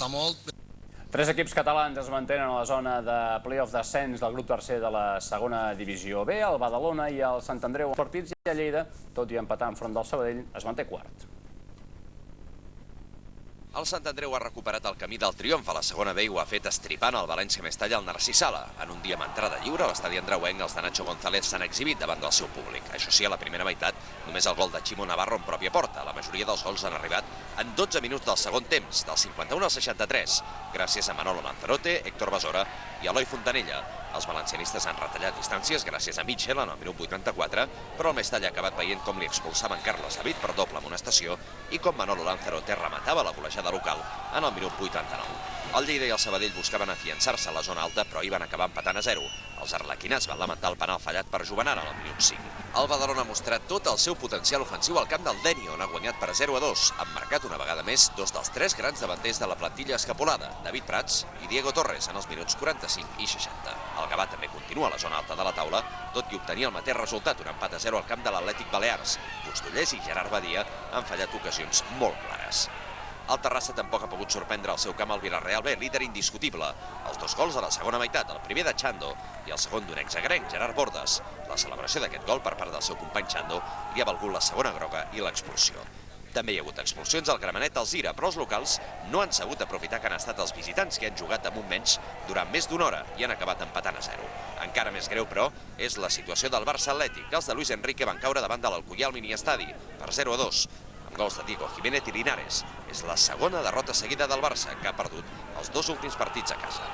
costar molt. Tres equips catalans es mantenen a la zona de play-off d'ascens del grup tercer de la segona divisió B. El Badalona i el Sant Andreu partits, i a Lleida, tot i empatar enfront del Sabadell, es manté quart. El Sant Andreu ha recuperat el camí del triomf a la segona B i ho ha fet estripant el València Mestalla al Narcís Sala. En un dia amb entrada lliure, a l'estadi andreuenc, els de Nacho González s'han exhibit davant del seu públic. Això sí, a la primera meitat, només el gol de Chimo Navarro en pròpia porta. La majoria dels gols han arribat en 12 minuts del segon temps, del 51 al 63, gràcies a Manolo Lanzarote, Héctor Basora i Eloi Fontanella. Els valencianistes han retallat distàncies gràcies a Mitchell en el minut 84, però el Mestalla ha acabat veient com li expulsaven Carlos David per doble amonestació i com Manolo Lanzarote rematava la golejada local en el minut 89. El Lleida i el Sabadell buscaven afiançar-se a la zona alta, però hi van acabar empatant a 0. Els arlequinats van lamentar el penal fallat per Juvenal en el minut 5. El Badalona ha mostrat tot el seu potencial ofensiu al camp del Deni, on ha guanyat per 0-2. Han marcat una vegada més dos dels tres grans davanters de la plantilla escapolada, David Prats i Diego Torres, en els minuts 45 i 60. El Gavà també continua a la zona alta de la taula, tot i obtenir el mateix resultat, un empat a 0 al camp de l'Atlètic Balears. Pustollers i Gerard Badia han fallat ocasions molt clares. El Terrassa tampoc ha pogut sorprendre al seu camp al Villarreal B, líder indiscutible. Els dos gols a la segona meitat, el primer de Chando i el segon d'un exagrenc, Gerard Bordes. La celebració d'aquest gol per part del seu company Chando li ha valgut la segona groga i l'expulsió. També hi ha hagut expulsions al Gramenet Alzira, però els locals no han sabut aprofitar que han estat els visitants, que han jugat amb un menys durant més d'una hora i han acabat empatant a 0. Encara més greu, però, és la situació del Barça Atlètic. Els de Luis Enrique van caure davant de l'Alcoyà al miniestadi per 0-2. Amb gols de Diego Jiménez i Linares. És la segona derrota seguida del Barça, que ha perdut els dos últims partits a casa.